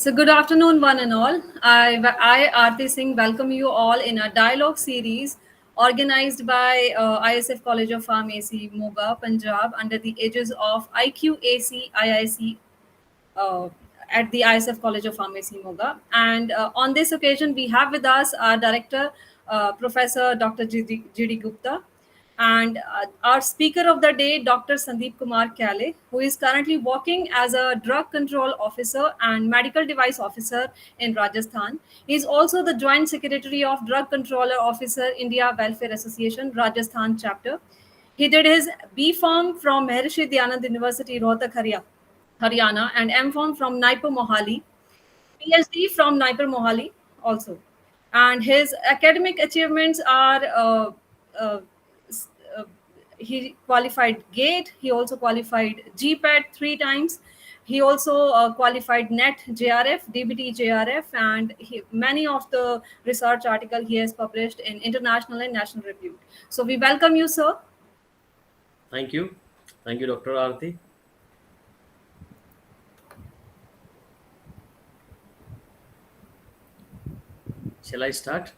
So, good afternoon, one and all. I Aarti Singh, welcome you all in a dialogue series organized by ISF College of Pharmacy, Moga, Punjab, under the aegis of IQAC IIC uh, at the ISF College of Pharmacy, Moga. And on this occasion, we have with us our director, Professor Dr. G.D. Gupta, and our speaker of the day, Dr. Sandeep Kumar Kyale, who is currently working as a drug control officer and medical device officer in Rajasthan. He is also the joint secretary of Drug Controller Officer India Welfare Association, Rajasthan chapter. He did his B Pharm from Maharishi Dyanand University, Rohtak, Haryana, and M Pharm from Naipur Mohali, PhD from Naipur Mohali also. And his academic achievements are uh, s- uh, he qualified GATE, he also qualified GPAT 3 times. He also qualified NET JRF, DBT JRF, and many of the research article he has published in international and national review. So we welcome you, sir. Thank you. Thank you, Dr. Aarti. Shall I start?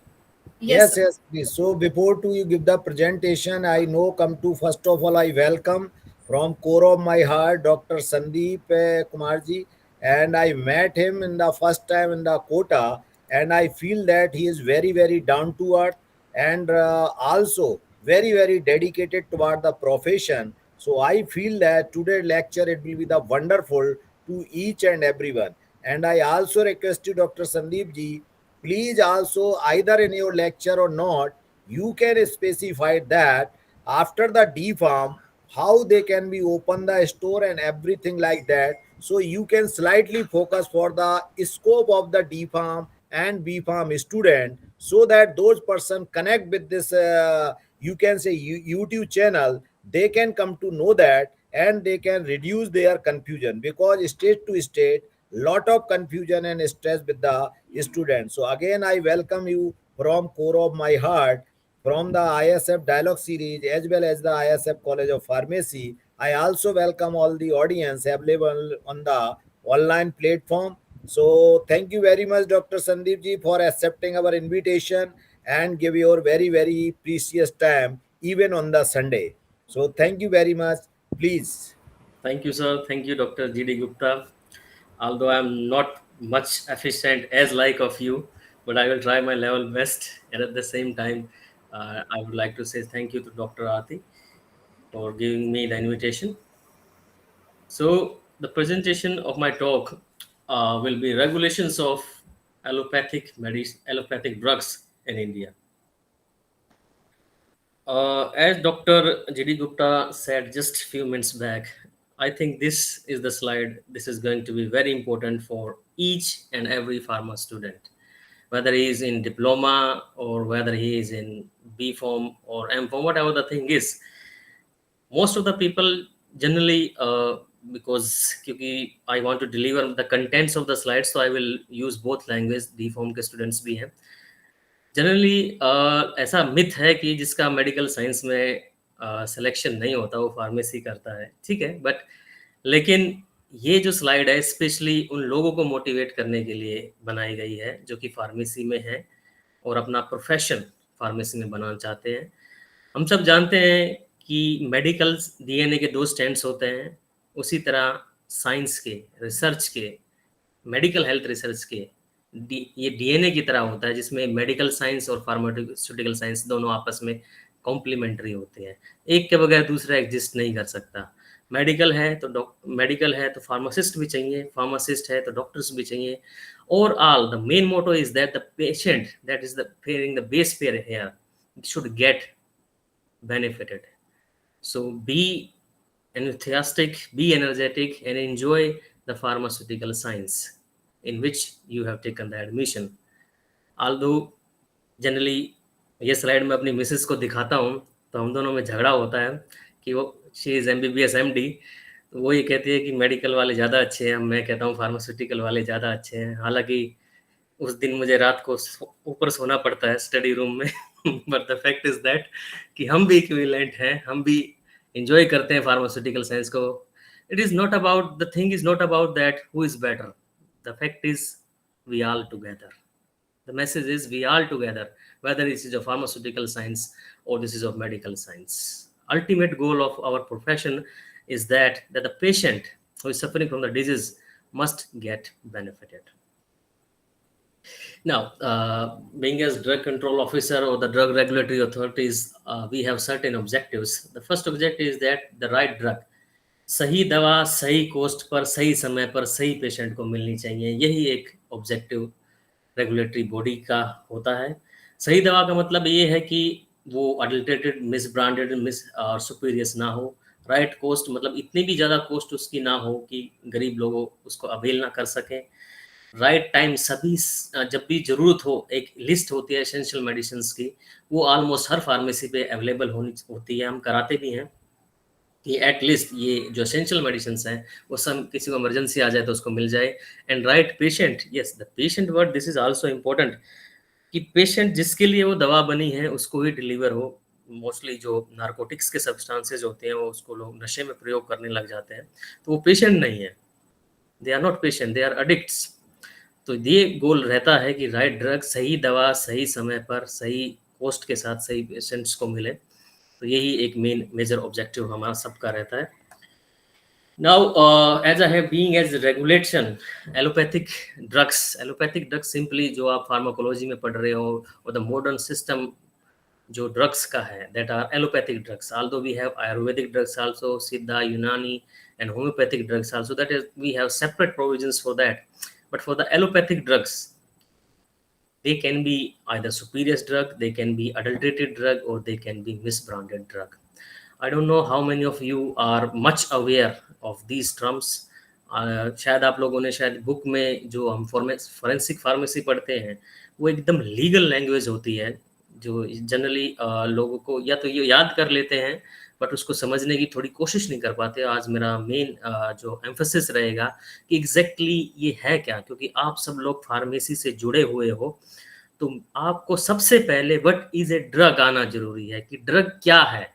Yes, Yes, sir. yes, please. So before to you give the presentation, I know come to first of all I welcome from core of my heart Dr. Sandeep Kumarji, and I met him in the first time in the quota, and I feel that he is very down to earth and also very dedicated toward the profession. So I feel that today lecture it will be the wonderful to each and everyone. And I also request you, Dr. Sandeep ji, please also either in your lecture or not, you can specify that after the D farm, how they can be open the store and everything like that. So you can slightly focus for the scope of the D farm and B farm student, so that those person connect with this you can say YouTube channel, they can come to know that and they can reduce their confusion, because state to state lot of confusion and stress with the students. So again, I welcome you from core of my heart from the ISF Dialogue Series as well as the ISF College of Pharmacy. I also welcome all the audience available on the online platform. So thank you very much, Dr. Sandeep ji, for accepting our invitation and give your very precious time even on the Sunday. So thank you very much. Please. Thank you, sir. Thank you, Dr. G.D. Gupta. Although I'm not much efficient as like of you, but I will try my level best. And at the same time, I would like to say thank you to Dr. Aarti for giving me the invitation. So the presentation of my talk will be regulations of allopathic drugs in India. As Dr. J.D. Gupta said just a few minutes back, I think this is the slide. This is going to be very important for each and every pharma student, whether he is in diploma or whether he is in B form or M form, whatever the thing is. Most of the people generally, because I want to deliver the contents of the slides, so I will use both language. D form के students भी हैं. Generally ऐसा myth है कि जिसका medical science में selection नहीं होता वो फार्मेसी करता है, ठीक है, बट लेकिन ये जो स्लाइड है स्पेशली उन लोगों को मोटिवेट करने के लिए बनाई गई है जो कि फार्मेसी में है और अपना प्रोफेशन फार्मेसी में बनाना चाहते हैं। हम सब जानते हैं कि मेडिकल डीएनए के दो स्टैंड्स होते हैं, उसी तरह साइंस के, रिसर्च के, मेडिकल हेल्थ रिसर्च के ये डीएनए की तरह होता है, जिसमें मेडिकल साइंस और फार्मास्यूटिकल साइंस दोनों आपस में कॉम्प्लीमेंट्री होते हैं। एक के बगैर दूसरा एग्जिस्ट नहीं कर सकता। मेडिकल है तो फार्मासिस्ट भी चाहिए, फार्मासिस्ट है तो डॉक्टर्स भी चाहिए। और all the main motto is that the patient that is the pairing the base pair here should get benefited. So be enthusiastic, be energetic, and enjoy the pharmaceutical science in which you have taken the admission. Although generally ये slide में अपनी Mrs को दिखाता हूँ तो हम दोनों में झगड़ा होता है कि वो शी इज़ MBBS MD, तो वो ये कहती है कि मेडिकल वाले ज़्यादा अच्छे हैं, मैं कहता हूँ फार्मास्यूटिकल वाले ज़्यादा अच्छे हैं। हालांकि उस दिन मुझे रात को ऊपर सोना पड़ता है स्टडी रूम में but the fact is that कि हम भी इक्विवेलेंट हैं, हम भी इंजॉय करते हैं फार्मास्यूटिकल साइंस को। It is not about the thing is not about that who is better, The fact is, we all together. The message is we all together, whether this is of pharmaceutical science or this is of medical science. Ultimate goal of our profession is that the patient who is suffering from the disease must get benefited. Now, being as drug control officer or the drug regulatory authorities, we have certain objectives. The first objective is that the right drug, सही दवा सही cost per सही समय पर सही patient को मिलनी चाहिए. यही एक ऑब्जेक्टिव रेगुलेटरी बॉडी का होता है. सही दवा का मतलब ये है कि वो अडल्टेटेड, मिस ब्रांडेड, मिस और सुपीरियस ना हो. राइट कॉस्ट मतलब इतनी भी ज़्यादा कॉस्ट उसकी ना हो कि गरीब लोगों उसको अवेल ना कर सकें. राइट टाइम, सभी जब भी ज़रूरत हो. एक लिस्ट होती है एसेंशियल मेडिसिन की, वो ऑलमोस्ट हर फार्मेसी पे अवेलेबल होती है. हम कराते भी हैं कि एटलीस्ट ये जो एसेंशियल मेडिसिन हैं वो सब किसी को इमरजेंसी आ जाए तो उसको मिल जाए. And right patient, yes the patient word, this is also important कि पेशेंट जिसके लिए वो दवा बनी है उसको ही डिलीवर हो. मोस्टली जो नारकोटिक्स के सब्सटेंसेज होते हैं वो उसको लोग नशे में प्रयोग करने लग जाते हैं, तो वो पेशेंट नहीं है. They are not patient, they are addicts. तो ये गोल रहता है कि राइट ड्रग, सही दवा सही समय पर सही कॉस्ट के साथ सही पेशेंट्स को मिले. तो यही एक मेन मेजर ऑब्जेक्टिव हमारा सबका रहता है. Now as I have being as regulation allopathic drugs simply जो आप फार्माकोलॉजी में पढ़ रहे हो और द मॉडर्न सिस्टम जो ड्रग्स का है, that are allopathic drugs. Although we have Ayurvedic drugs also, Siddha, Unani and homeopathic drugs also, that is we have separate provisions for that. But for the allopathic drugs, they can be either spurious drug, they can be adulterated drug, or they can be misbranded drug. I don't know how many of you are much aware of these terms. शायद आप लोगों ने शायद book में जो हम forensic pharmacy पढ़ते हैं वो एकदम लीगल लैंग्वेज होती है, जो जनरली लोगों को या तो ये याद कर लेते हैं बट उसको समझने की थोड़ी कोशिश नहीं कर पाते. आज मेरा मेन जो एम्फेसिस रहेगा कि एग्जैक्टली ये है क्या, क्योंकि आप सब लोग फार्मेसी से जुड़े हुए हो, तो आपको सबसे पहले व्हाट इज ए ड्रग आना जरूरी है कि ड्रग क्या है.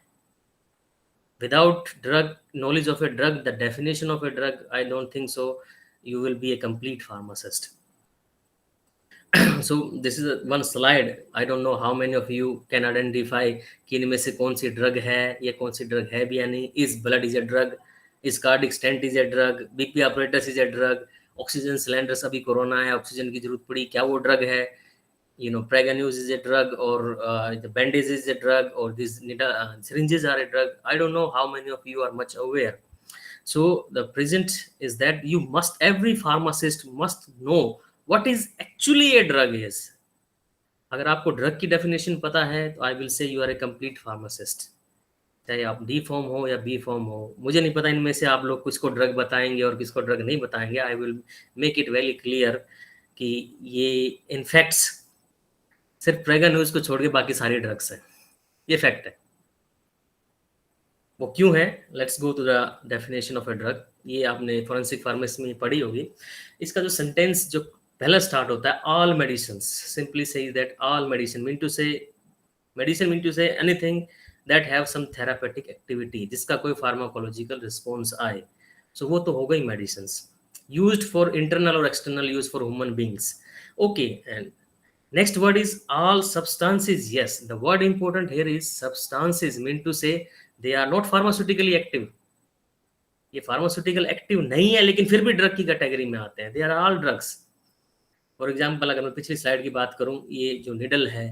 Without drug knowledge of a drug, the definition of a drug, I don't think so you will be a complete pharmacist. So this is one slide. I don't know how many of you can identify कि इनमें से कौन सी drug है या कौन सी drug है भी या नहीं. Is blood is a drug, is cardiac stent is a drug, BP apparatus is a drug, oxygen cylinders, अभी कोरोना है ऑक्सीजन की जरूरत पड़ी, क्या वो ड्रग है. You know, Preganeuse is a drug, or the bandage is a drug, or these syringes are a drug. I don't know how many of you are much aware. So the present is that you must, every pharmacist must know what is actually a drug is. अगर आपको drug की definition पता है तो I will say you are a complete pharmacist. चाहे आप D form हो या बी फॉर्म हो, मुझे नहीं पता इनमें से आप लोग किसको ड्रग बताएंगे और किसको ड्रग नहीं बताएंगे. I will make it very clear कि ये इनफैक्ट्स सिर्फ प्रेगान्यूज को छोड़ के बाकी सारी ड्रग्स हैं. ये फैक्ट है. वो क्यों है, let's go to the definition of a drug. ये आपने फॉरेंसिक फार्मेसी में पढ़ी होगी. इसका जो सेंटेंस जो पहला स्टार्ट होता है, all medicine, simply say that all medicine mean to say anything that have some therapeutic activity, जिसका कोई फार्माकोलॉजिकल रिस्पॉन्स आए. सो वो तो हो गई मेडिसिन. यूज्ड फॉर इंटरनल और external use for human beings. Okay, and next word is all substances. Yes, the word important here is substances, mean to say they are not pharmaceutically active. ये pharmaceutical active नहीं है लेकिन फिर भी drug की category में आते हैं. They are all drugs. For example अगर मैं पिछली स्लाइड की बात करूं, ये जो निडल है,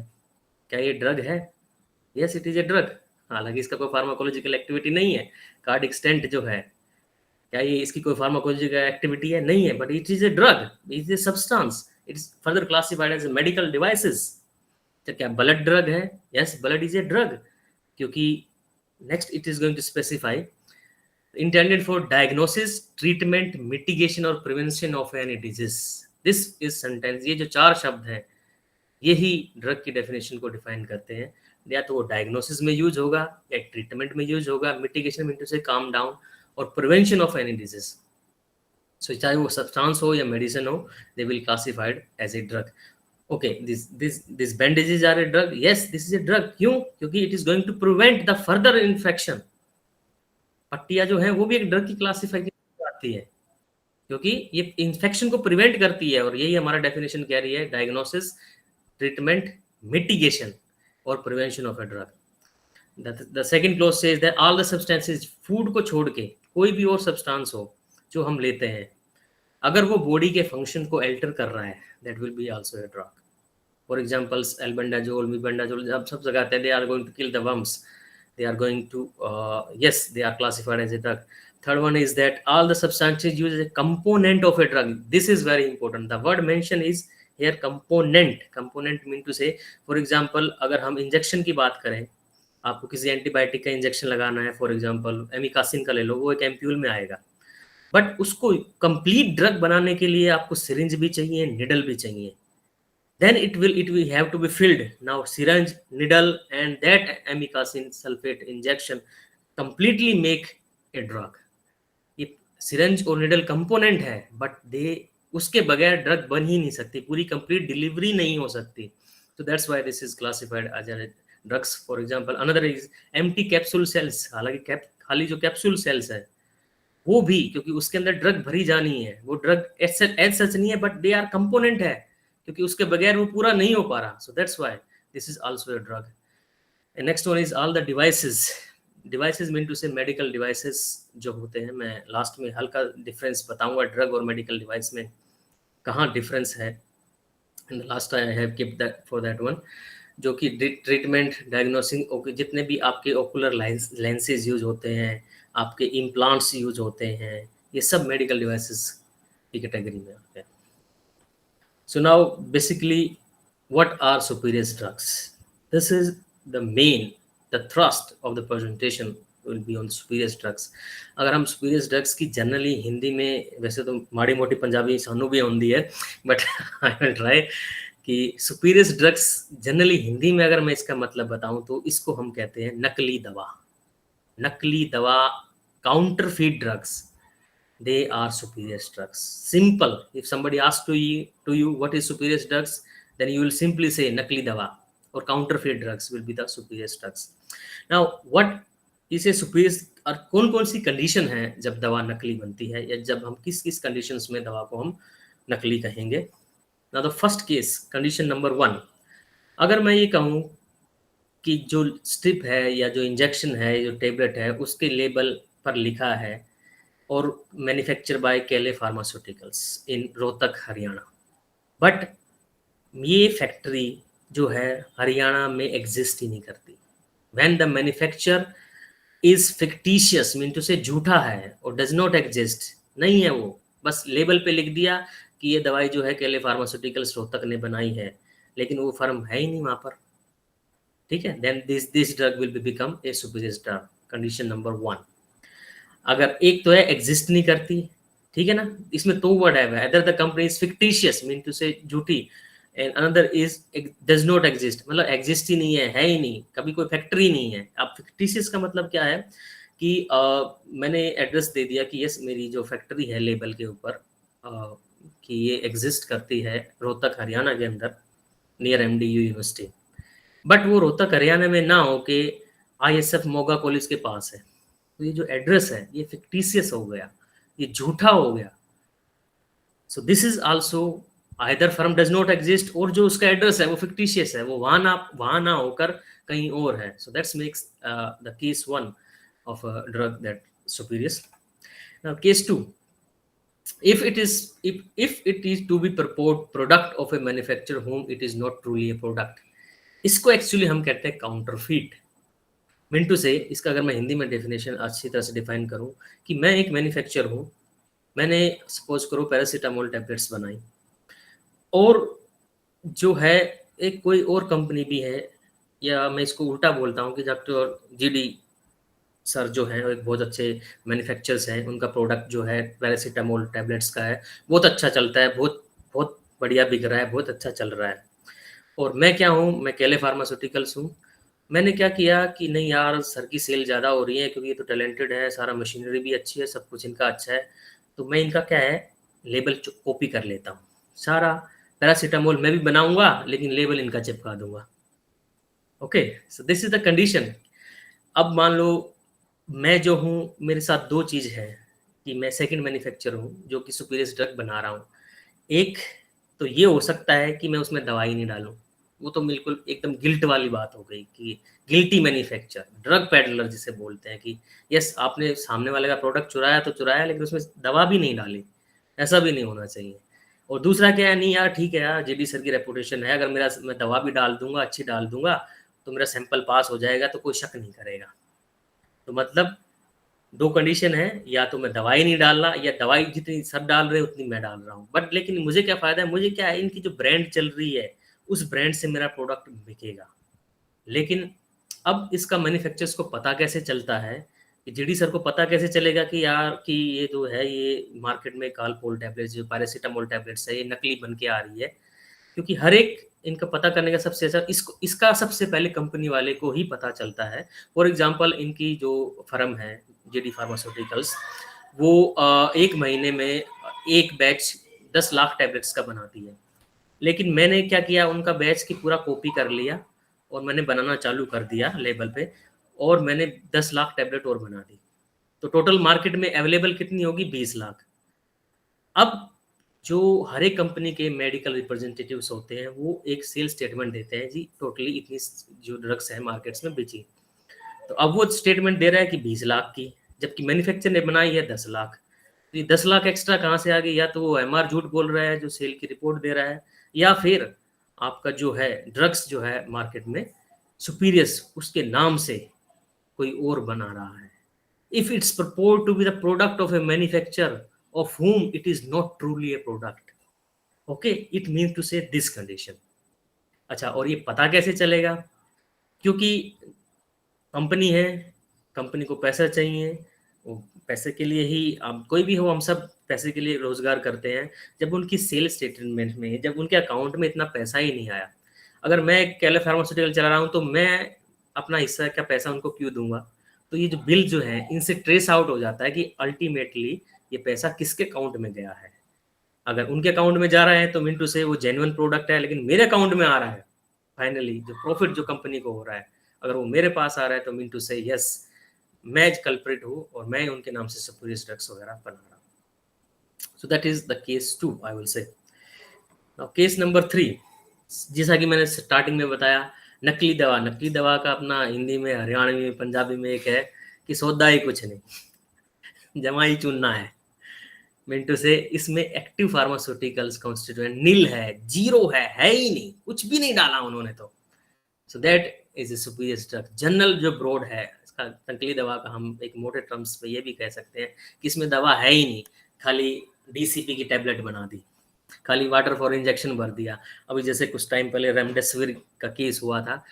क्या ये ड्रग है? Yes, it is a drug. हालांकि इसका कोई फार्माकोलॉजिकल एक्टिविटी नहीं है. कार्डिक स्टेंट जो है, क्या ये इसकी कोई फार्माकोलॉजिकल एक्टिविटी है? नहीं है, but it is a drug, it is a substance. It is further classified as medical devices. तो क्या ब्लड ड्रग है? Yes, blood is a drug. क्योंकि next it is going to specify intended for diagnosis, treatment, mitigation or prevention of any disease. This is sentence. ये जो चार शब्द हैं यही ड्रग की डेफिनेशन को डिफाइन करते हैं. या तो वो डायग्नोसिस में यूज होगा या ट्रीटमेंट में यूज होगा, मिटिगेशन में से काम डाउन, और prevention of any disease. So चाहे वो सब्सटेंस हो या मेडिसिन हो, they will classified as a drug. Okay, this bandages are a drug. Yes, this is a drug. क्यों? क्योंकि it is going to prevent the further infection. पट्टियां जो है वो भी एक ड्रग की क्लासिफाइड आती है. क्योंकि ये इन्फेक्शन को प्रिवेंट करती है, और यही हमारा डेफिनेशन कह रही है, डायग्नोसिस, ट्रीटमेंट, मिटिगेशन और prevention of a drug. The second clause says that all the substances, food को छोड़ के कोई भी और सब्सटेंस हो जो हम लेते हैं, अगर वो बॉडी के फंक्शन को अल्टर कर रहा है, that will be also a drug. For examples, albendazole, mebendazole, जब सब जगह आते हैं, they are going to kill the worms. They are going to, yes, they are classified as a drug. Third one is that all the substances used as a component of a drug. This is very important. The word mention is here component. Component mean to say, for example, अगर हम injection की बात करें, आपको किसी antibiotic का injection लगाना है, फॉर एग्जाम्पल एमिकासिन का ले लो, वो एक एम्प्यूल में आएगा, बट उसको कंप्लीट ड्रग बनाने के लिए आपको सिरिंज भी चाहिए, निडल भी चाहिए, then it will have to be filled. Now syringe, needle and that amikacin sulfate injection completely make a drug. ये सिरेंज और निडल कंपोनेंट है, बट दे उसके बगैर ड्रग बन ही नहीं सकती, पूरी कंप्लीट डिलीवरी नहीं हो सकती। तो that's why this is classified as drugs. For example another is empty capsule shells. हालांकि खाली जो कैप्सूल सेल्स है वो भी, क्योंकि उसके अंदर ड्रग भरी जानी है, वो ड्रग एज सच नहीं है, बट दे आर कंपोनेंट है, क्योंकि उसके बगैर वो पूरा नहीं हो पा रहा। So that's why this is also a drug. And next one is all the devices. Devices mean to say medical devices जो होते हैं, मैं लास्ट में हल्का डिफरेंस बताऊंगा ड्रग और मेडिकल डिवाइस में कहाँ डिफरेंस है। In the last I have keep that for that one, जो कि ट्रीटमेंट, डायग्नोसिंग, जितने भी आपके ओकुलर लेंसेज यूज होते हैं, आपके इम्प्लांट्स यूज होते हैं, ये सब मेडिकल डिवाइसेस की कैटेगरी में आते हैं। So now basically what are superior drugs? This is the thrust of the presentation will be on superior drugs. अगर हम superior drugs की जनरली हिंदी में, वैसे तो माड़ी मोटी पंजाबी सानू भी आती है, बट आई विल ट्राई कि superior drugs जनरली हिंदी में अगर मैं इसका मतलब बताऊं तो इसको हम कहते हैं नकली दवा। नकली दवा, counterfeit drugs, they are superior drugs. Simple. If somebody asks to you what is superior drugs, then you will simply say nakli dawa, or counterfeit drugs will be the superior drugs. Now what is a superior, और कौन सी condition है जब दवा नकली बनती है, या जब हम किस किस कंडीशंस में दवा को हम नकली कहेंगे। Now the first case, condition number 1, अगर मैं ये कहूँ कि जो स्ट्रिप है या जो इंजेक्शन है, जो टेबलेट है, उसके लेबल पर लिखा है और मैन्युफैक्चर बाय केले pharmaceuticals in Rohtak Haryana, but ये फैक्ट्री जो है हरियाणा में एग्जिस्ट ही नहीं करती। When the manufacture is fictitious, mean to say झूठा है, और डज नॉट एग्जिस्ट, नहीं है वो, बस लेबल पे लिख दिया कि ये दवाई जो है केले फार्मास्यूटिकल्स रोहतक ने बनाई है, लेकिन वो फर्म है ही नहीं वहां पर, ठीक है, then this drug will be become a superior drug. Condition number 1। अगर एक तो है एग्जिस्ट नहीं करती, ठीक है ना, इसमें तो वर्ड है, other the company is fictitious, mean to say झूठी, and another is does not exist, मतलब एग्जिस्ट ही नहीं है ही नहीं, कभी कोई फैक्ट्री नहीं है। अब फिक्टिशियस का मतलब क्या है कि मैंने एड्रेस दे दिया कि यस मेरी जो फैक्ट्री है लेबल के ऊपर कि ये एग्जिस्ट करती है रोहतक हरियाणा के अंदर नियर MDU यूनिवर्सिटी, बट वो रोहतक हरियाणा में ना हो के ISF मोगा कॉलेज के पास है, तो ये जो एड्रेस है ये फिक्टिशियस हो गया, ये झूठा हो गया। So this is also either firm does not exist, और जो उसका एड्रेस है वो फिक्टिशियस है, वो वहां ना होकर कहीं और है। So that's makes the case 1 of a drug that superior. Now case 2, if it is to be product of a manufacturer whom it is not truly a product, इसको एक्चुअली हम कहते हैं काउंटरफीट। मिंटू से इसका अगर मैं हिंदी में डेफिनेशन अच्छी तरह से डिफाइन करूं कि मैं एक मैन्युफैक्चरर हूं, मैंने सपोज करो पैरासीटामोल टैबलेट्स बनाई, और जो है एक कोई और कंपनी भी है, या मैं इसको उल्टा बोलता हूं कि डॉक्टर GD सर जो हैं एक बहुत अच्छे मैन्युफैक्चरर्स हैं, उनका प्रोडक्ट जो है पैरासीटामोल टैबलेट्स का है, बहुत अच्छा चलता है, बहुत बहुत बढ़िया बिक रहा है, बहुत अच्छा चल रहा है। और मैं क्या हूँ, मैं केले फार्मास्यूटिकल्स हूँ। मैंने क्या किया कि नहीं यार सर की सेल ज़्यादा हो रही है क्योंकि ये तो टैलेंटेड है, सारा मशीनरी भी अच्छी है, सब कुछ इनका अच्छा है, तो मैं इनका क्या है लेबल कॉपी कर लेता हूँ, सारा पैरासीटामोल मैं भी बनाऊंगा लेकिन लेबल इनका चिपका दूंगा। Okay, so this is the condition. अब मान लो मैं जो हूँ, मेरे साथ दो चीज़ है कि मैं सेकंड मैन्युफैक्चरर हूँ जो कि सुपीरियर ड्रग बना रहा हूँ। एक तो ये हो सकता है कि मैं उसमें दवाई नहीं डालूँ, वो तो बिल्कुल एकदम गिल्ट वाली बात हो गई कि गिल्टी मैन्युफैक्चर, ड्रग पेडलर जिसे बोलते हैं कि यस आपने सामने वाले का प्रोडक्ट चुराया तो चुराया, लेकिन उसमें दवा भी नहीं डाली, ऐसा भी नहीं होना चाहिए। और दूसरा क्या है, नहीं यार ठीक है यार, जेडी सर की रेपुटेशन है, अगर मैं दवा भी डाल दूंगा, अच्छी डाल दूंगा, तो मेरा सैंपल पास हो जाएगा, तो कोई शक नहीं करेगा। तो मतलब दो कंडीशन है, या तो मैं दवाई नहीं डाल रहा, या दवाई जितनी सब डाल रहे उतनी मैं डाल रहा हूँ। बट लेकिन मुझे क्या फायदा है, मुझे क्या है, इनकी जो ब्रांड चल रही है उस ब्रांड से मेरा प्रोडक्ट बिकेगा। लेकिन अब इसका मैन्युफैक्चरर्स को पता कैसे चलता है, कि जेडी सर को पता कैसे चलेगा कि यार कि ये जो है ये मार्केट में कालपोल टैबलेट्स, जो पैरासीटामोल टैबलेट्स है, ये नकली बन के आ रही है। क्योंकि हर एक इनका पता करने का सबसे अच्छा इसका सबसे पहले कंपनी वाले को ही पता चलता है। फॉर एग्जांपल इनकी जो फर्म है जेडी फार्मास्यूटिकल्स, वो एक महीने में एक बैच 10 लाख टैबलेट्स का बनाती है। लेकिन मैंने क्या किया, उनका बैच की पूरा कॉपी कर लिया और मैंने बनाना चालू कर दिया लेबल पे, और मैंने 10 लाख टैबलेट और बना दी। तो टोटल मार्केट में अवेलेबल कितनी होगी, 20 लाख। अब जो हर एक कंपनी के मेडिकल रिप्रेजेंटेटिव्स होते हैं वो एक सेल स्टेटमेंट देते हैं, जी टोटली इतनी जो ड्रग्स है मार्केट्स में बेची। तो अब वो स्टेटमेंट दे रहा है कि 20 लाख की, जबकि मैन्युफैक्चर ने बनाई है 10 लाख। तो ये 10 लाख एक्स्ट्रा कहाँ से आ गई, या तो वो एमआर झूठ बोल रहा है जो सेल की रिपोर्ट दे रहा है, या फिर आपका जो है ड्रग्स जो है मार्केट में सुपीरियस उसके नाम से कोई और बना रहा है। If it's purport to be the product of a manufacturer of whom it is not truly a product, okay, it means to say this condition. अच्छा, और ये पता कैसे चलेगा, क्योंकि कंपनी है, कंपनी को पैसा चाहिए, वो पैसे के लिए ही, आप कोई भी हो, हम सब पैसे के लिए रोजगार करते हैं। जब उनकी सेल स्टेटमेंट में, जब उनके अकाउंट में इतना पैसा ही नहीं आया, अगर मैं कैले फार्मास्यूटिकल चला रहा हूँ तो मैं अपना हिस्सा का पैसा उनको क्यों दूंगा। तो ये जो बिल जो है इनसे ट्रेस आउट हो जाता है कि अल्टीमेटली ये पैसा किसके अकाउंट में गया है। अगर उनके अकाउंट में जा रहा है तो मीन टू से वो जेन्युइन प्रोडक्ट है, लेकिन मेरे अकाउंट में आ रहा है, फाइनली जो प्रॉफिट जो कंपनी को हो रहा है, अगर वो मेरे पास आ रहा है तो मीन टू से यस मैं कल्प्रिट हूँ और मैं उनके नाम से सुपीरियर ड्रग्स वगैरह बना रहा हूँ। So that is the case 2 I will से। नाउ केस नंबर 3, जैसा कि मैंने स्टार्टिंग में बताया, नकली दवा। नकली दवा का अपना हिंदी में, हरियाणवी में, पंजाबी में एक है कि सौदा ही कुछ नहीं, जमा ही चुनना है। मिंटू से इसमें एक्टिव फार्मास्यूटिकल्स कॉन्स्टिट्यूएंट नील है, जीरो है ही नहीं, कुछ भी नहीं डाला उन्होंने। तो so that is a superior drug. General जो ब्रॉड है इसका, नकली दवा का हम एक मोटे टर्म्स पे ये भी कह सकते हैं कि इसमें दवा है ही नहीं, खाली डीसीपी की टैबलेट बना दी, खाली वाटर फॉर इंजेक्शन भर दिया। अभी जैसे कुछ टाइम पहले रेमडेसिविर का केस हुआ था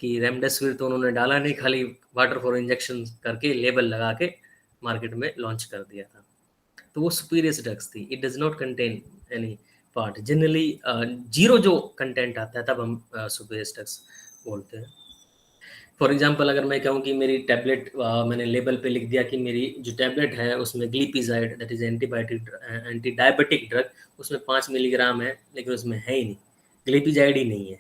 कि रेमडेसिविर तो उन्होंने डाला नहीं, खाली वाटर फॉर इंजेक्शन करके लेबल लगा के मार्केट में लॉन्च कर दिया था। तो वो सुपीरियर ड्रग्स थी, it does not contain any part. Generally zero जो कंटेंट आता है तब हम सुपीरियर ड्रग्स बोलते हैं। फॉर एग्जांपल अगर मैं कहूँ कि मेरी टैबलेट, मैंने लेबल पे लिख दिया कि मेरी जो टैबलेट है उसमें glipizide, that is antibiotic anti diabetic drug, उसमें 5 मिलीग्राम है, लेकिन उसमें है ही नहीं, ग्लिपिजाइड ही नहीं है,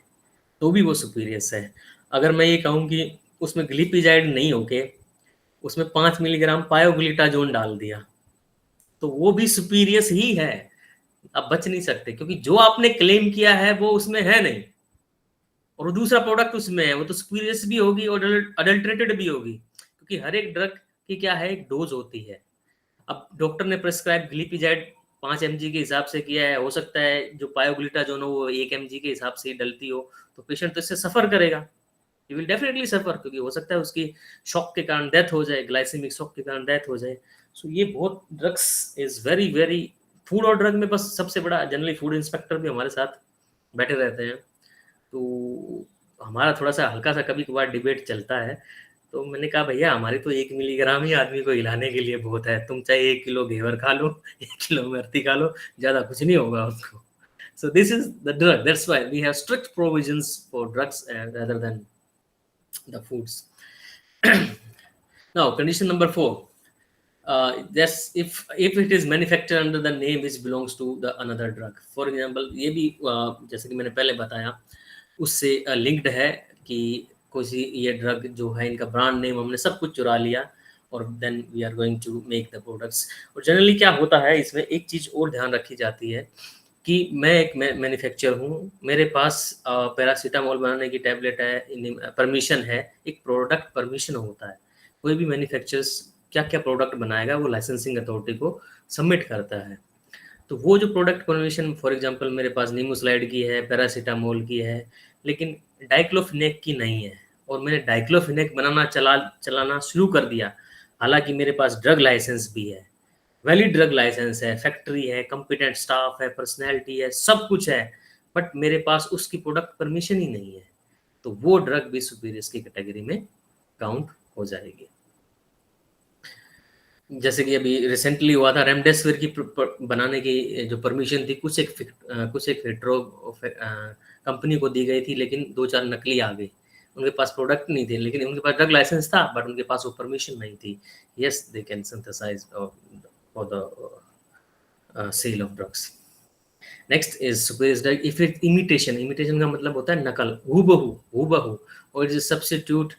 तो भी वो सुपीरियस है। अगर मैं ये कहूँ कि उसमें ग्लिपिजाइड नहीं होके उसमें 5 मिलीग्राम पायोग्लिटाजोन डाल दिया, तो वो भी सुपीरियस ही है। आप बच नहीं सकते, क्योंकि जो आपने क्लेम किया है वो उसमें है नहीं, और दूसरा प्रोडक्ट उसमें है, वो तो सुपीरियस भी होगी और अडल्ट्रेटेड भी होगी, क्योंकि हर एक ड्रग की क्या है, एक डोज होती है। अब डॉक्टर ने प्रेस्क्राइब ग्लिपिजाइड 5 mg के हिसाब से किया है, हो सकता है जो पायोग्लिटाजोन हो वो 1 mg के हिसाब से डलती हो, तो पेशेंट तो इससे सफर करेगा, ही विल डेफिनेटली सफर, क्योंकि हो सकता है उसकी शॉक के कारण डेथ हो जाए, ग्लाइसेमिक शॉक के कारण डेथ हो जाए। सो ये बहुत drugs is very very, food और ड्रग में बस सबसे बड़ा, जनरली फूड इंस्पेक्टर भी हमारे साथ बैठे रहते हैं, तो हमारा थोड़ा सा हल्का सा कभी कभार डिबेट चलता है। तो मैंने कहा भैया हमारी तो 1 मिलीग्राम ही आदमी को हिलाने के लिए बहुत है, तुम चाहे 1 किलो घेवर खा लो, 1 किलो मर्ती खा लो, ज्यादा कुछ नहीं होगा उसको। So this is the drug. That's why we have strict provisions for drugs rather than the foods. Now, condition number 4. That's if it is manufactured under the name which belongs to the another drug. For example, ये भी जैसे कि मैंने पहले बताया उससे linked है कि कोई ये ड्रग जो है, इनका ब्रांड नेम हमने सब कुछ चुरा लिया और then we are going to make the products. और जनरली क्या होता है इसमें, एक चीज़ और ध्यान रखी जाती है कि मैं एक मैन्युफैक्चर हूँ, मेरे पास पैरासीटामोल बनाने की टैबलेट है, परमिशन है, एक प्रोडक्ट परमिशन होता है। कोई भी मैन्युफैक्चरर्स क्या क्या प्रोडक्ट बनाएगा वो लाइसेंसिंग अथॉरिटी को सबमिट करता है। तो वो जो प्रोडक्ट परमिशन, फॉर एग्जांपल मेरे पास नीमोस्लाइड की है, पैरासीटामोल की है, लेकिन डाइक्लोफिनेक की नहीं है, और मैंने डाइक्लोफिनेक बनाना चलाना शुरू कर दिया, हालांकि मेरे पास ड्रग लाइसेंस भी है, वैलिड ड्रग लाइसेंस है, फैक्ट्री है, कॉम्पिटेंट स्टाफ है, पर्सनैलिटी है, सब कुछ है, बट मेरे पास उसकी प्रोडक्ट परमिशन ही नहीं है, तो वो ड्रग भी सुपीरियर्स की कैटेगरी में काउंट हो जाएगी। जैसे कि अभी रिसेंटली हुआ था, रेमडेसिविर की बनाने की जो परमिशन थी कुछ एक फेट्रो कंपनी को दी गई थी, लेकिन 2-4 नकली आ गई, उनके पास प्रोडक्ट नहीं थे, लेकिन उनके पास ड्रग लाइसेंस था, बट उनके पास वो परमिशन नहीं थी। Yes, they can synthesize for the sale of drugs. Next is superior drug if it imitation का मतलब होता है नकल, हूबहू, और is substitute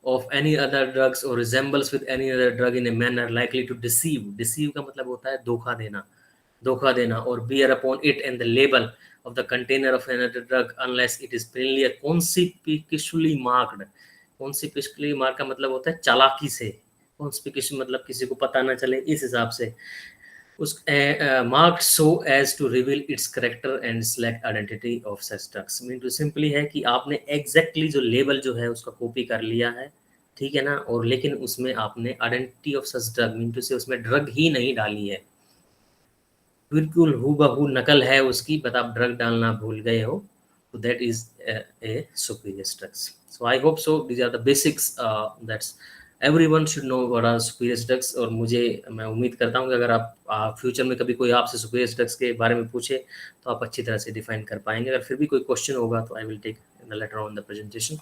of any other drugs or resembles with any other drug in a manner likely to deceive का मतलब होता है धोखा देना, और bear upon it and the label of the container of another drug unless it is plainly or conspicuously marked का मतलब होता है चालाकी से, conspicuous मतलब किसी को पता ना चले, इस हिसाब से उस marked so as to reveal its character and select identity of such drugs। Mean to simply है कि आपने एग्जैक्टली जो लेबल जो है उसका कॉपी कर लिया है, ठीक है ना, और लेकिन उसमें आपने identity of such drug mean to say उसमें ड्रग ही नहीं डाली है, बिल्कुल हूबहू नकल है उसकी, बट आप ड्रग डालना भूल गए हो, तो that is a superior drugs. So I hope so these are the basics that's everyone should know what are superior drugs. और मैं उम्मीद करता हूँ कि अगर आप फ्यूचर में कभी कोई आपसे सुपीरियर ड्रग्स के बारे में पूछे तो आप अच्छी तरह से डिफाइन कर पाएंगे। अगर फिर भी कोई क्वेश्चन होगा तो I will take later on the presentation.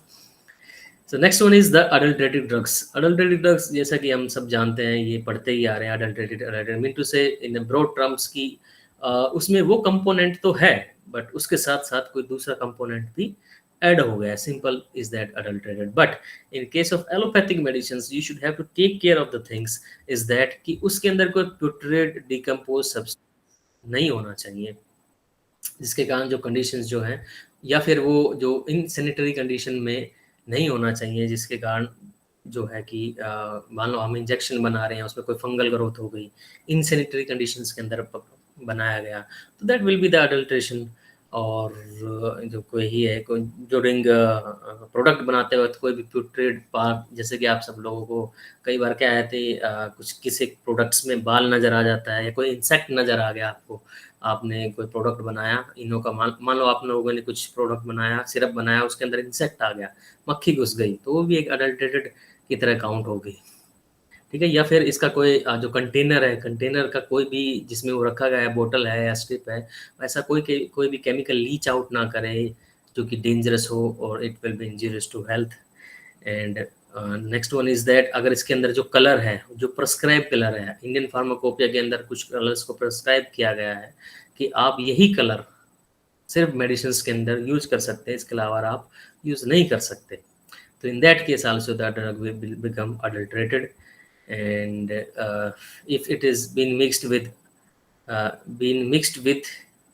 So next one is the adulterated drugs. जैसा कि हम सब जानते हैं, ये पढ़ते ही आ रहे हैं, अडल्ट्रेटेड मीन टू से इन ब्रॉड टर्म्स की उसमें वो कंपोनेंट तो है, बट उसके साथ साथ कोई दूसरा कंपोनेंट भी ऐड हो गया, simple is that adulterated. But in case of allopathic medicine you should have to take care of the things is that कि उसके अंदर कोई प्यूट्रेड डिकम्पोज सब्सटेंस नहीं होना चाहिए, जिसके कारण जो कंडीशंस जो हैं, या फिर वो जो इन सैनिटरी कंडीशन में नहीं होना चाहिए, जिसके कारण जो है कि मान लो हम इंजेक्शन बना रहे हैं, उसमें कोई फंगल ग्रोथ हो गई, इन सैनिटरी कंडीशंस के अंदर बनाया गया, तो that will be the adulteration. और जो कोई ही है, कोई ड्यूरिंग प्रोडक्ट बनाते वक्त कोई भी प्यूट्रेड पार्ट, जैसे कि आप सब लोगों को कई बार क्या है थे, कुछ किसी प्रोडक्ट्स में बाल नज़र आ जाता है, या कोई इंसेक्ट नज़र आ गया आपको, आपने कोई प्रोडक्ट बनाया इनों का, मान लो आप लोगों ने कुछ प्रोडक्ट बनाया, सिरप बनाया, उसके अंदर इंसेक्ट आ गया, मक्खी घुस गई, तो वो भी एक अडल्ट्रेटेड की तरह काउंट हो गई, ठीक है। या फिर इसका कोई जो कंटेनर है, कंटेनर का कोई भी जिसमें वो रखा गया है, बोतल है या स्ट्रिप है, ऐसा कोई भी केमिकल लीच आउट ना करे जो कि डेंजरस हो, और it will be injurious to health. And next one is that अगर इसके अंदर जो कलर है, जो प्रेस्क्राइब कलर है, इंडियन फार्माकोपिया के अंदर कुछ कलर्स को प्रेस्क्राइब किया गया है कि आप यही कलर सिर्फ मेडिसिन के अंदर यूज कर सकते हैं, इसके अलावा आप यूज नहीं कर सकते, तो इन that case also the drug will become adulterated. And if it is been mixed with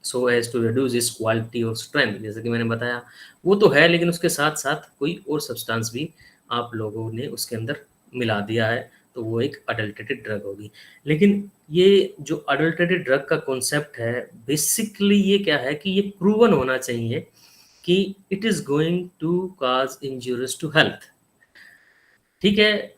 so as to reduce its quality or strength, जैसे कि मैंने बताया वो तो है, लेकिन उसके साथ साथ कोई और सब्सटेंस भी आप लोगों ने उसके अंदर मिला दिया है, तो वो एक अडल्ट्रेटेड ड्रग होगी। लेकिन ये जो अडल्ट्रेटेड ड्रग का कॉन्सेप्ट है, बेसिकली ये क्या है कि ये प्रूवन होना चाहिए कि it is going to cause injurious to health, ठीक है।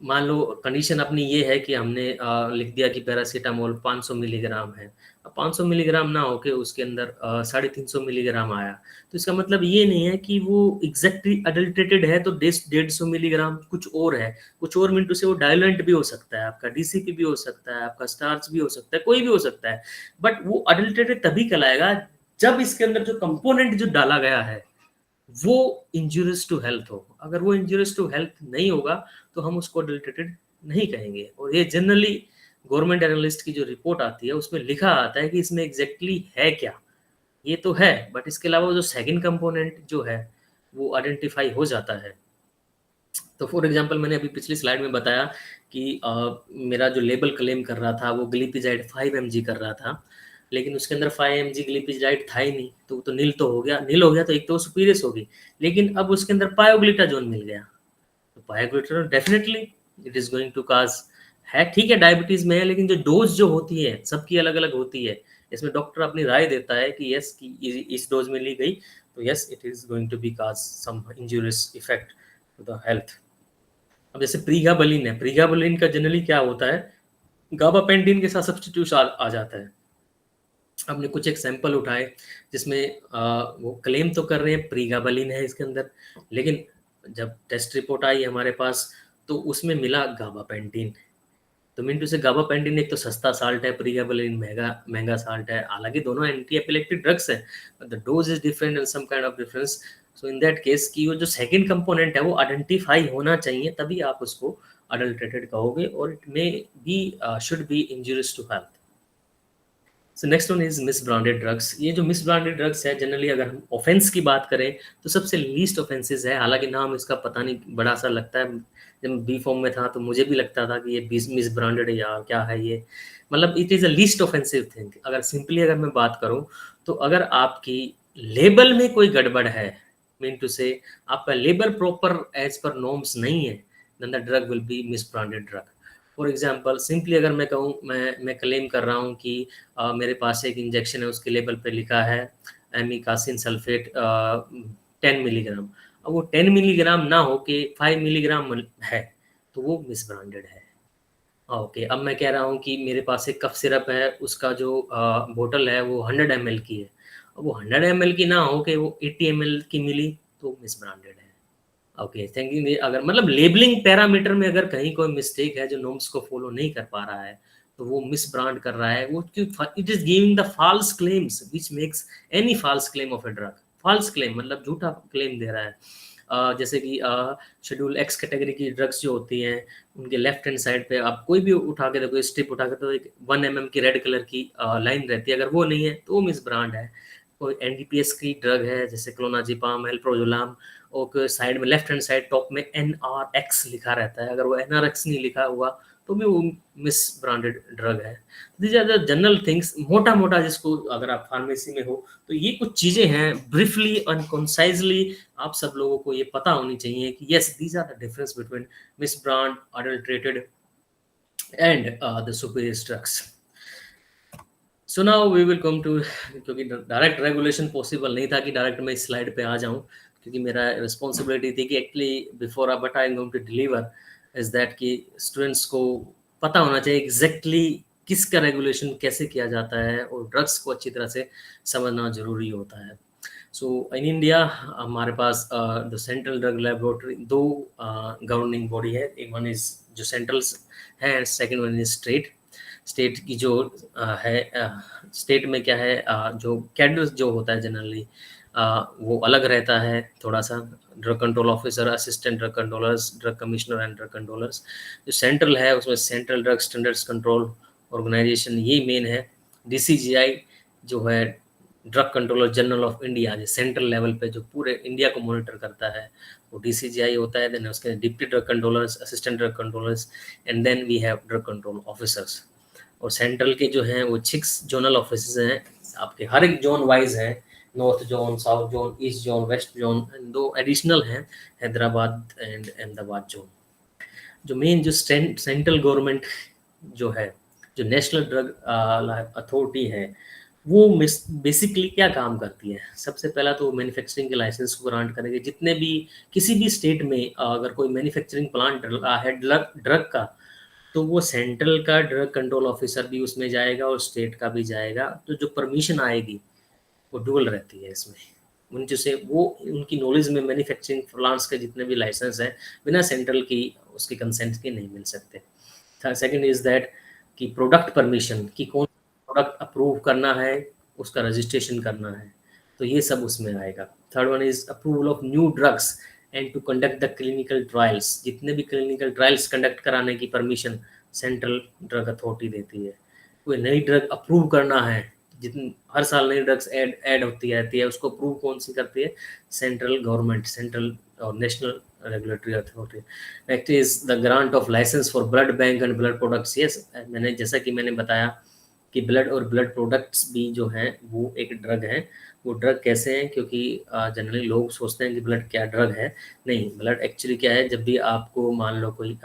मान लो कंडीशन अपनी ये है कि हमने लिख दिया कि पैरासीटामोल 500 मिलीग्राम है, अब 500 मिलीग्राम ना होके उसके अंदर 350 मिलीग्राम आया, तो इसका मतलब ये नहीं है कि वो एग्जैक्टली अडल्ट्रेटेड है, तो 150 मिलीग्राम कुछ और है, कुछ और मिनटों से वो डायलेंट भी हो सकता है, आपका डीसीपी भी हो सकता है, आपका स्टार्च भी हो सकता है, कोई भी हो सकता है, बट वो अडल्ट्रेटेड तभी कहलाएगा जब इसके अंदर जो कंपोनेंट जो डाला गया है वो इंजूरियस टू हेल्थ हो। अगर वो इंजूरियस टू हेल्थ नहीं होगा तो हम उसको अडल्ट्रेटेड नहीं कहेंगे। और ये जनरली गवर्नमेंट एनालिस्ट की जो रिपोर्ट आती है उसमें लिखा आता है कि इसमें एग्जैक्टली है क्या, ये तो है, बट इसके अलावा जो सेकंड कंपोनेंट जो है वो आइडेंटिफाई हो जाता है। तो फॉर एग्जांपल मैंने अभी पिछली स्लाइड में बताया कि मेरा जो लेबल क्लेम कर रहा था वो ग्लिपिजाइड 5 mg कर रहा था, लेकिन उसके अंदर 5 mg ग्लिपिजाइड था ही नहीं, तो नील तो हो गया। नील हो गया तो एक तो सुपीरियस होगी, लेकिन अब उसके अंदर पायोग्लिटाजोन मिल गया, तो pioglitazone definitely it is going to cause है, ठीक है डायबिटीज में है, लेकिन जो डोज जो होती है सबकी अलग अलग होती है। इसमें डॉक्टर अपनी राय देता है कि यस कि इस डोज में ली गई तो yes it is going to be cause some injurious effect to the health. अब जैसे प्रीगाबलिन है, प्रीगाबलिन का जनरली क्या होता है, गाबापेंटिन के साथ सब्स्टिट्यूट आ जाता है। हमने कुछ एग्जाम्पल उठाए जिसमें वो क्लेम तो कर रहे हैं प्रीगाबलिन है इसके अंदर, लेकिन जब टेस्ट रिपोर्ट आई हमारे पास तो उसमें मिला गाबापेंटिन। तो मीन टू से गाबापेंटिन एक तो सस्ता साल्ट है, प्रीगाबलिन महंगा महंगा साल्ट है, हालांकि दोनों एंटी एपिलेप्टिक ड्रग्स है, the dose is different and some kind of difference. So in that case की वो जो सेकंड कंपोनेंट है वो आइडेंटिफाई होना चाहिए, तभी आप उसको अडल्ट्रेटेड कहोगे, और it may be should be injurious to health. So next one is misbranded drugs. ये जो मिस ब्रांडेड ड्रग्स है जनरली अगर हम ऑफेंस की बात करें तो सबसे लीस्ट ऑफेंसेस है, हालांकि नाम इसका पता नहीं बड़ा सा लगता है। जब बी फॉर्म में था तो मुझे भी लगता था कि ये मिस ब्रांडेड है यार क्या है ये, मतलब it is a least offensive thing. अगर सिंपली अगर मैं बात करूं तो अगर आपकी लेबल में कोई गड़बड़ है, मीन टू से आपका label proper as per norms नहीं है, then the drug will be misbranded drug. For example simply अगर मैं कहूँ, मैं क्लेम कर रहा हूँ कि मेरे पास एक इंजेक्शन है उसके लेबल पे लिखा है एमिकासिन सल्फेट 10 मिलीग्राम, अब वो 10 मिलीग्राम ना हो के 5 मिलीग्राम है तो वो मिस ब्रांडेड है। ओके, अब मैं कह रहा हूँ कि मेरे पास एक कफ सिरप है, उसका जो बोतल है वो 100 ml की है, अब वो 100 ml की ना हो के वो 80 ml की मिली तो मिस ब्रांडेड है। Okay thank you. अगर मतलब लेबलिंग पैरामीटर में अगर कहीं कोई मिस्टेक है जो नॉर्म्स को फॉलो नहीं कर पा रहा है तो वो मिस ब्रांड कर रहा है, वो क्यों, it is giving the false claims which makes any false claim of a drug. False claim मतलब झूठा क्लेम दे रहा है। जैसे कि शेड्यूल एक्स कैटेगरी की ड्रग्स जो होती हैं उनके लेफ्ट हैंड साइड पे आप कोई भी उठा के देखो, स्ट्रिप उठा के, तो एक 1 mm की रेड कलर की लाइन रहती है, अगर वो नहीं है तो वो मिस ब्रांड है। कोई एनडीपीएस की ड्रग है जैसे क्लोनाजिपाम, एल्प्रोजोलाम, और साइड में लेफ्ट हैंड साइड टॉप में NRX लिखा रहता है, अगर वो NRX नहीं लिखा हुआ तो भी वो मिस ब्रांडेड ड्रग है। These are the general things, मोटा मोटा जिसको अगर आप फार्मेसी में हो तो ये कुछ चीजें हैं ब्रीफली एंड कंसाइजली आप सब लोगों को ये पता होनी चाहिए कि yes these are the difference between misbrand, adulterated and the superior drugs. So now we will come to, क्योंकि डायरेक्ट रेगुलेशन पॉसिबल नहीं था कि डायरेक्ट मैं इस स्लाइड पे आ जाऊं, क्योंकि मेरा रिस्पॉन्सिबिलिटी थी कि actually before but I am going to deliver is that कि स्टूडेंट्स को पता होना चाहिए एग्जैक्टली किसका रेगुलेशन कैसे किया जाता है, और ड्रग्स को अच्छी तरह से समझना जरूरी होता है। सो इन इंडिया हमारे पास द सेंट्रल ड्रग लेबोरेटरी, दो गवर्निंग बॉडी है, एक वन इज जो सेंट्रल है, second one is state. State की जो है, स्टेट में क्या है, जो कैडर जो होता है जनरली वो अलग रहता है थोड़ा सा, drug control officer, assistant drug controllers, drug commissioner and drug controllers. जो सेंट्रल है उसमें central drug standards control organisation, ये मेन है। DCGI जो है drug controller general of India, जो सेंट्रल लेवल पे जो पूरे इंडिया को मॉनिटर करता है वो DCGI होता है। देन उसके deputy drug controllers, assistant drug controllers, and then we have drug control officers. और सेंट्रल के जो हैं वो 6 जोनल ऑफिस हैं, आपके हर एक जोन वाइज है, north zone, south zone, east zone, west zone, 2 additional हैं, हैदराबाद एंड अहमदाबाद जोन। जो मेन जो सेंट्रल गवर्नमेंट जो है, जो नेशनल ड्रग अथॉरिटी है, वो बेसिकली क्या काम करती है, सबसे पहला तो मैन्युफैक्चरिंग के लाइसेंस को ग्रांट करेंगे। जितने भी किसी भी स्टेट में अगर कोई मैन्युफैक्चरिंग प्लांट है ड्रग का, तो वो सेंट्रल का ड्रग कंट्रोल ऑफिसर भी उसमें जाएगा और स्टेट का भी जाएगा, तो जो परमिशन आएगी वो डुअल रहती है इसमें। उनसे से वो उनकी नॉलेज में मैन्युफैक्चरिंग प्लांट्स के जितने भी लाइसेंस हैं बिना सेंट्रल की उसके कंसेंट के नहीं मिल सकते। सेकंड इज दैट कि प्रोडक्ट परमिशन, कि कौन प्रोडक्ट अप्रूव करना है, उसका रजिस्ट्रेशन करना है, तो ये सब उसमें आएगा। Third one is approval of new drugs and to conduct the clinical trials. जितने भी क्लिनिकल ट्रायल्स कंडक्ट कराने की परमिशन सेंट्रल ड्रग अथॉरिटी देती है। कोई नई ड्रग अप्रूव करना है, जितनी हर साल नई ड्रग्स ऐड होती रहती है, उसको अप्रूव कौन सी करती है, सेंट्रल गवर्नमेंट, सेंट्रल और national regulatory authority. Next is the grant of license for blood bank and blood products. Yes, मैंने जैसा कि मैंने बताया कि ब्लड और ब्लड प्रोडक्ट्स भी जो हैं वो एक ड्रग है। वो ड्रग कैसे हैं, क्योंकि जनरली लोग सोचते हैं कि ब्लड क्या ड्रग है। नहीं, ब्लड एक्चुअली क्या है, जब भी आपको मान लो कोई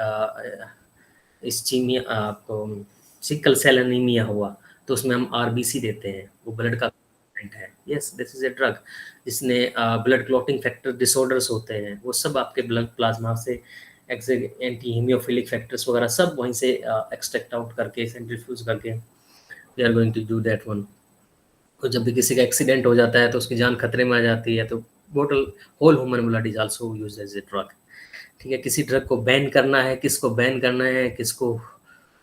इस्चीमिया, आपको सिकल सेल एनीमिया हुआ तो उसमें हम आरबीसी देते हैं, वो ब्लड का है। Yes, this is a drug. जिसने ब्लड क्लॉटिंग फैक्टर डिसऑर्डर्स होते हैं वो सब आपके ब्लड प्लाज्मा से एंटी हीमियोफिलिक फैक्टर्स वगैरह सब वहीं से एक्सट्रैक्ट आउट करके सेंट्रीफ्यूज करके we are going to do that one. तो जब भी किसी का एक्सीडेंट हो जाता है तो उसकी जान खतरे में आ जाती है, तो total whole human blood is also used as a drug. ठीक है, किसी ड्रग को बैन करना है, किसको बैन करना है, किसको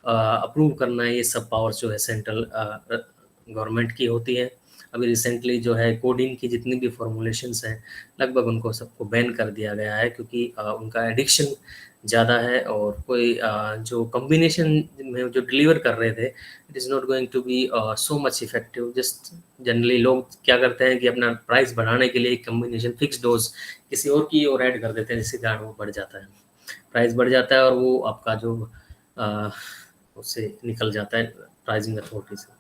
अप्रूव करना है, ये सब पावर्स जो है सेंट्रल गवर्नमेंट की होती है। अभी रिसेंटली जो है कोडीन की जितनी भी फॉर्मुलेशंस हैं लगभग उनको सबको बैन कर दिया गया है, क्योंकि उनका एडिक्शन ज़्यादा है और कोई जो कॉम्बिनेशन में जो डिलीवर कर रहे थे it is not going to be so much effective. Just generally लोग क्या करते हैं कि अपना प्राइस बढ़ाने के लिए एक कॉम्बिनेशन फिक्स डोज किसी और की और ऐड कर देते हैं, जिससे कारण वो बढ़ जाता है, प्राइस बढ़ जाता है और वो आपका जो उससे निकल जाता है प्राइसिंग अथॉरिटी से।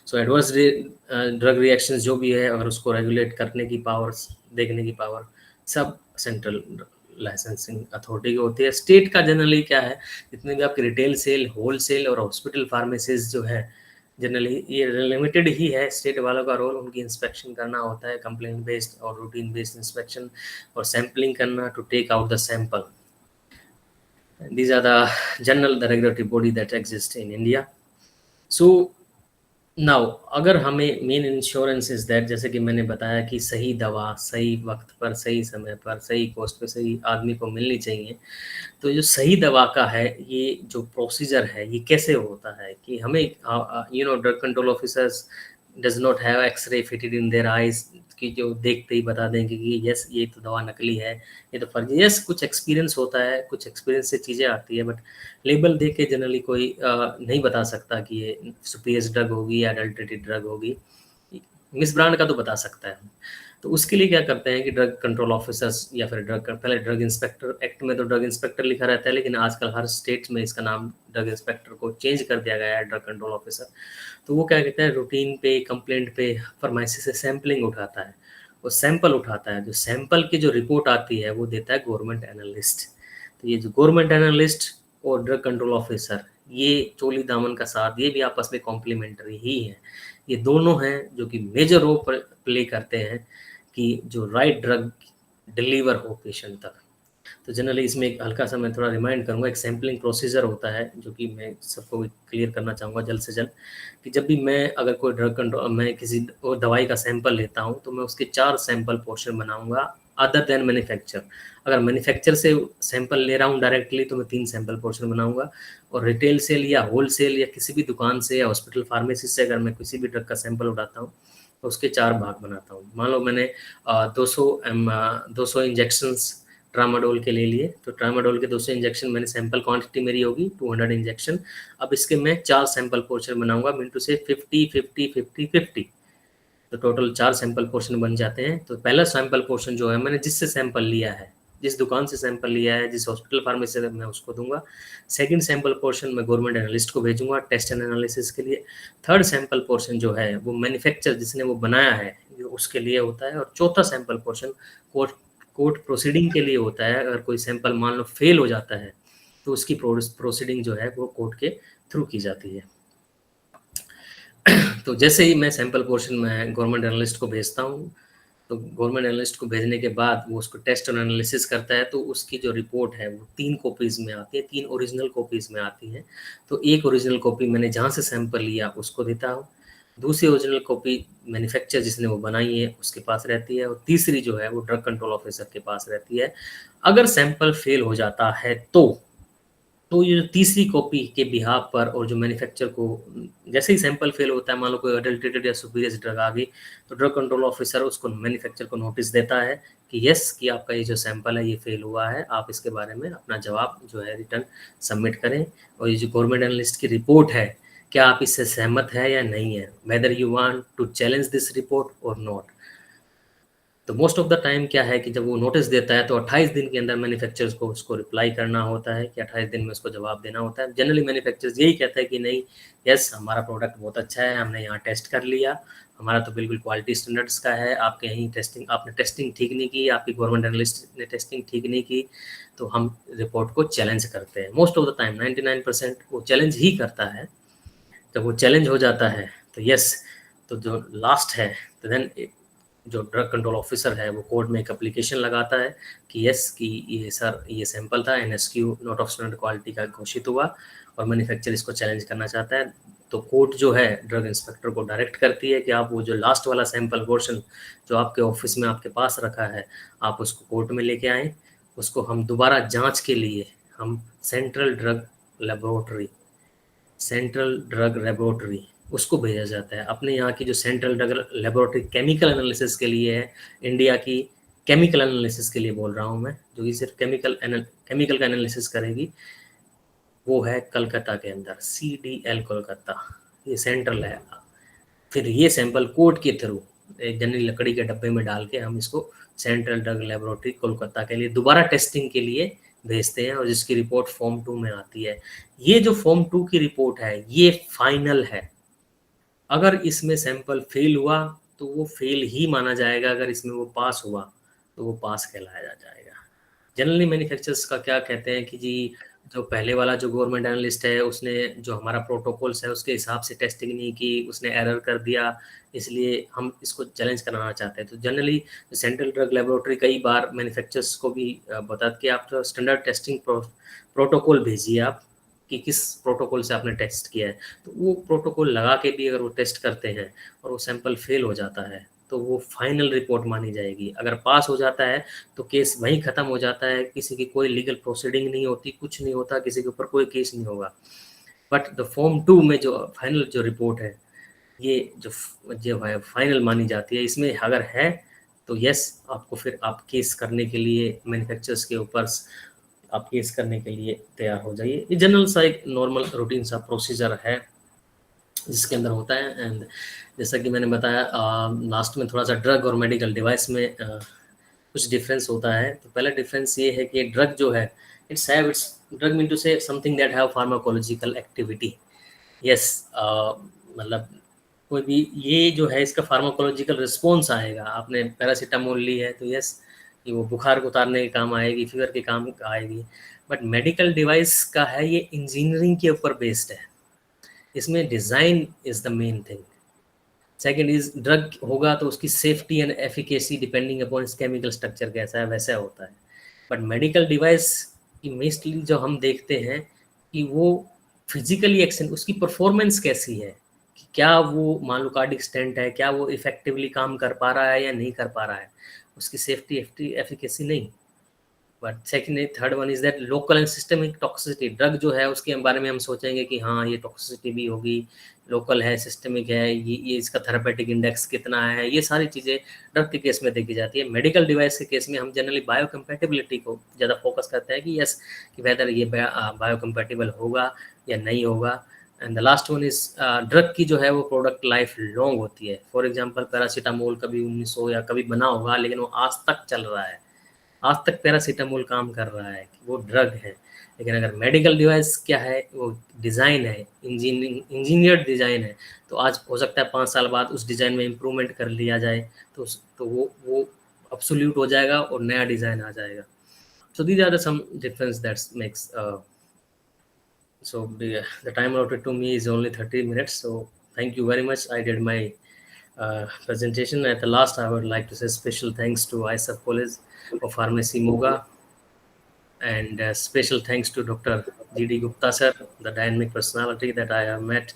सो एडवर्स ड्रग रिएक्शंस जो भी है अगर उसको रेगुलेट करने की पावर्स, देखने की पावर सब सेंट्रल लाइसेंसिंग अथॉरिटी की होती है। स्टेट का जनरली क्या है, जितने भी आपके रिटेल सेल, होल सेल और हॉस्पिटल फार्मेसीज जो है जनरली ये लिमिटेड ही है। स्टेट वालों का रोल उनकी इंस्पेक्शन करना होता है, कंप्लेंट बेस्ड और रूटीन बेस्ड इंस्पेक्शन और सैम्पलिंग करना to take out the sample. These are the general the regulatory body that exist in India. So now अगर हमें मेन इंश्योरेंस इज दैट, जैसे कि मैंने बताया कि सही दवा सही वक्त पर सही समय पर सही कॉस्ट पे सही आदमी को मिलनी चाहिए। तो जो सही दवा का है ये जो प्रोसीजर है ये कैसे होता है कि हमें drug control officers does not have X ray fitted in their eyes कि जो देखते ही बता दें कि यस ये तो दवा नकली है, ये तो फर्जी। यस, कुछ एक्सपीरियंस होता है, कुछ एक्सपीरियंस से चीज़ें आती है, बट लेबल देख के जनरली कोई नहीं बता सकता कि ये सुपीरियर ड्रग होगी या अडल्ट्रेटेड ड्रग होगी। मिस ब्रांड का तो बता सकता है। तो उसके लिए क्या करते हैं कि ड्रग कंट्रोल ऑफिसर्स या फिर पहले ड्रग इंस्पेक्टर, एक्ट में तो ड्रग इंस्पेक्टर लिखा रहता है, लेकिन आजकल हर स्टेट में इसका नाम ड्रग इंस्पेक्टर को चेंज कर दिया गया है, ड्रग कंट्रोल ऑफिसर। तो वो क्या कहते हैं, रूटीन पे कंप्लेंट पे फार्मेसी से सैम्पलिंग उठाता है, वो सैंपल उठाता है, जो सैंपल की जो रिपोर्ट आती है वो देता है गवर्नमेंट एनालिस्ट। तो ये जो गवर्नमेंट एनालिस्ट और ड्रग कंट्रोल ऑफिसर ये चोली दामन का साथ, ये भी आपस में कॉम्प्लीमेंट्री ही है। ये दोनों हैं जो कि मेजर रोल प्ले करते हैं कि जो राइट ड्रग डिलीवर हो पेशेंट तक। तो जनरली इसमें एक हल्का सा मैं थोड़ा रिमाइंड करूंगा, एक सैम्पलिंग प्रोसीजर होता है जो कि मैं सबको क्लियर करना चाहूँगा जल्द से जल्द, कि जब भी मैं अगर कोई ड्रग कंट्रोल मैं किसी दवाई का सैंपल लेता हूँ तो मैं उसके 4 सैंपल पोर्शन बनाऊंगा अदर देन मैन्युफैक्चर। अगर मैन्युफैक्चर से सैंपल ले रहा हूँ डायरेक्टली तो मैं 3 सैंपल पोर्शन बनाऊंगा, और रिटेल सेल या होल सेल या किसी भी दुकान से या हॉस्पिटल फार्मेसी से अगर मैं किसी भी ड्रग का सैंपल उठाता हूँ तो उसके 4 भाग बनाता हूँ। मान लो मैंने 200 इंजेक्शंस ट्रामाडोल के ले लिए, तो ट्रामाडोल के 200 इंजेक्शन मैंने सैंपल क्वांटिटी मेरी होगी 200 इंजेक्शन। अब इसके मैं 4 सैंपल पोर्शन बनाऊंगा मिनटू से 50 50 50 50, तो टोटल 4 सैंपल पोर्शन बन जाते हैं। तो पहला सैंपल पोर्शन जो है मैंने जिससे सैंपल लिया है, जिस दुकान से सैंपल लिया है, जिस हॉस्पिटल फार्मेसी से, मैं उसको दूंगा। सेकंड सैंपल पोर्शन मैं गवर्नमेंट एनालिस्ट को भेजूंगा टेस्ट एंड एनालिसिस के लिए। थर्ड सैंपल पोर्शन जो है वो मैन्युफैक्चर जिसने वो बनाया है उसके लिए होता है। और चौथा सैंपल पोर्शन कोर्ट प्रोसीडिंग के लिए होता है। अगर कोई सैंपल मान लो फेल हो जाता है तो उसकी प्रोसीडिंग जो है वो कोर्ट के थ्रू की जाती है। तो जैसे ही मैं सैंपल पोर्शन में गवर्नमेंट एनालिस्ट को भेजता हूँ तो गवर्नमेंट एनालिस्ट को भेजने के बाद वो उसको टेस्ट और एनालिसिस करता है, तो उसकी जो रिपोर्ट है वो 3 कॉपीज में आती है, 3 ओरिजिनल कॉपीज में आती है। तो एक ओरिजिनल कॉपी मैंने जहाँ से सैंपल लिया उसको देता हूँ, दूसरी ओरिजिनल कॉपी मैन्युफैक्चर जिसने वो बनाई है उसके पास रहती है, और तीसरी जो है वो ड्रग कंट्रोल ऑफिसर के पास रहती है। अगर सैंपल फेल हो जाता है तो ये जो तीसरी कॉपी के बिहाफ पर और जो मैन्युफैक्चर को जैसे ही सैंपल फेल होता है, मान लो कोई अडल्ट्रेटेड या सुपीरियर ड्रग आ गई, तो ड्रग कंट्रोल ऑफिसर उसको मैन्युफैक्चर को नोटिस देता है कि यस कि आपका ये जो सैंपल है ये फेल हुआ है, आप इसके बारे में अपना जवाब जो है रिटर्न सबमिट करें। और ये जो गवर्नमेंट एनालिस्ट की रिपोर्ट है क्या आप इससे सहमत है या नहीं है, whether you want to challenge this report और नॉट। तो मोस्ट ऑफ द टाइम क्या है कि जब वो नोटिस देता है तो 28 दिन के अंदर मैन्युफैक्चरर्स को उसको रिप्लाई करना होता है कि 28 दिन में उसको जवाब देना होता है। जनरली मैन्युफैक्चरर्स यही कहता है कि नहीं, यस हमारा प्रोडक्ट बहुत अच्छा है, हमने यहाँ टेस्ट कर लिया, हमारा तो बिल्कुल क्वालिटी स्टैंडर्ड्स का है, आपके यहीं टेस्टिंग, आपने टेस्टिंग ठीक नहीं की, आपकी गवर्नमेंट एनालिस्ट ने टेस्टिंग ठीक नहीं की, तो हम रिपोर्ट को चैलेंज करते हैं। मोस्ट ऑफ द टाइम 99% वो चैलेंज ही करता है। जब वो चैलेंज हो जाता है तो यस, तो जो लास्ट है तो देन जो ड्रग कंट्रोल ऑफिसर है वो कोर्ट में एक एप्लीकेशन लगाता है कि यस कि ये सर ये सैंपल था, NSQ note of standard quality का घोषित हुआ और मैन्युफैक्चर इसको चैलेंज करना चाहता है। तो कोर्ट जो है ड्रग इंस्पेक्टर को डायरेक्ट करती है कि आप वो जो लास्ट वाला सैंपल पोर्शन जो आपके ऑफिस में आपके पास रखा है, आप उसको कोर्ट में लेके आएँ, उसको हम दोबारा जांच के लिए हम सेंट्रल ड्रग लेबोरेटरी उसको भेजा जाता है। अपने यहाँ की जो central drug laboratory chemical analysis के लिए है, इंडिया की केमिकल एनालिसिस के लिए बोल रहा हूँ मैं, जो कि सिर्फ केमिकल का एनालिसिस करेगी, वो है कलकत्ता के अंदर, CDL कोलकाता, ये सेंट्रल है। फिर ये सैंपल कोर्ट के थ्रू एक जनरली लकड़ी के डब्बे में डाल के हम इसको सेंट्रल ड्रग लेबोरेटरी कोलकाता के लिए दोबारा टेस्टिंग के लिए भेजते हैं और जिसकी रिपोर्ट फॉर्म 2 में आती है। ये जो फॉर्म 2 की रिपोर्ट है ये फाइनल है। अगर इसमें सैंपल फेल हुआ तो वो फेल ही माना जाएगा, अगर इसमें वो पास हुआ तो वो पास कहलाया जाएगा। जनरली मैन्युफैक्चरर्स का क्या कहते हैं कि जी जो पहले वाला जो गवर्नमेंट एनालिस्ट है उसने जो हमारा प्रोटोकॉल्स है उसके हिसाब से टेस्टिंग नहीं की, उसने एरर कर दिया, इसलिए हम इसको चैलेंज कराना चाहते हैं। तो जनरली सेंट्रल ड्रग लेबोरेटरी कई बार मैन्युफैक्चरर्स को भी बताते कि आप जो स्टैंडर्ड टेस्टिंग प्रोटोकॉल भेजिए आप कि किस प्रोटोकॉल से आपने टेस्ट किया है। तो वो प्रोटोकॉल लगा के भी अगर वो टेस्ट करते हैं और वो सैंपल फेल हो जाता है तो वो फाइनल रिपोर्ट मानी जाएगी। अगर पास हो जाता है तो केस वहीं ख़त्म हो जाता है, किसी की कोई लीगल प्रोसीडिंग नहीं होती, कुछ नहीं होता, किसी के ऊपर कोई केस नहीं होगा। बट द फॉर्म 2 में जो फाइनल जो रिपोर्ट है ये जो है फाइनल मानी जाती है। इसमें अगर है तो यस आपको फिर आप केस करने के लिए मैन्युफैक्चरर्स के ऊपर आप केस करने के लिए तैयार हो जाइए। ये जनरल सा एक नॉर्मल रूटीन सा प्रोसीजर है जिसके अंदर होता है। एंड जैसा कि मैंने बताया लास्ट में थोड़ा सा ड्रग और मेडिकल डिवाइस में कुछ डिफरेंस होता है। तो पहला डिफरेंस ये है कि ड्रग जो है it's drug mean to say something that have pharmacological activity. Yes मतलब कोई भी ये जो है इसका फार्माकोलॉजिकल रिस्पॉन्स आएगा। आपने पैरासीटामोल ली है तो यस ये वो बुखार को उतारने के काम आएगी, फीवर के काम आएगी। बट मेडिकल डिवाइस का है ये इंजीनियरिंग के ऊपर बेस्ड है, इसमें design is the main thing. Second is drug होगा तो उसकी safety and efficacy depending upon इस केमिकल स्ट्रक्चर कैसा है वैसा होता है। बट मेडिकल डिवाइस की मोस्टली जो हम देखते हैं कि वो फिजिकली एक्शन उसकी परफॉर्मेंस कैसी है, कि क्या वो मान लो कार्डिक स्टेंट है, क्या वो इफेक्टिवली काम कर पा रहा है या नहीं कर पा रहा है, उसकी सेफ्टी एफिकेसी नहीं। But second third one is that local and systemic toxicity. Drug जो है उसके बारे में हम सोचेंगे कि हाँ ये टॉक्सिसिटी भी होगी, लोकल है, सिस्टमिक है, ये इसका थेरापेटिक इंडेक्स कितना है, ये सारी चीज़ें ड्रग के केस में देखी जाती है। मेडिकल डिवाइस के केस में हम जनरली बायोकम्पैटिबिलिटी को ज़्यादा फोकस करते हैं कि यस कि वेदर ये बायोकम्पैटिबल होगा या नहीं होगा। And the last one is drug की जो है वो प्रोडक्ट लाइफ लॉन्ग होती है। फॉर एग्जांपल पैरासीटामोल कभी 1900 या कभी बना होगा लेकिन वो आज तक चल रहा है, आज तक पैरासीटामोल काम कर रहा है, वो ड्रग है। लेकिन अगर मेडिकल डिवाइस क्या है वो डिज़ाइन है, इंजीनियर्ड डिज़ाइन है, तो आज हो सकता है 5 साल बाद उस डिज़ाइन में इम्प्रूवमेंट कर लिया जाए तो वो अब्सोल्यूट हो जाएगा और नया डिज़ाइन आ जाएगा। So these are the some difference that makes so the time allotted to me is only 30 minutes. So thank you very much. I did my presentation. At the last, I would like to say special thanks to ISF College of Pharmacy Moga, and special thanks to Dr. G.D. Gupta sir, the dynamic personality that I have met,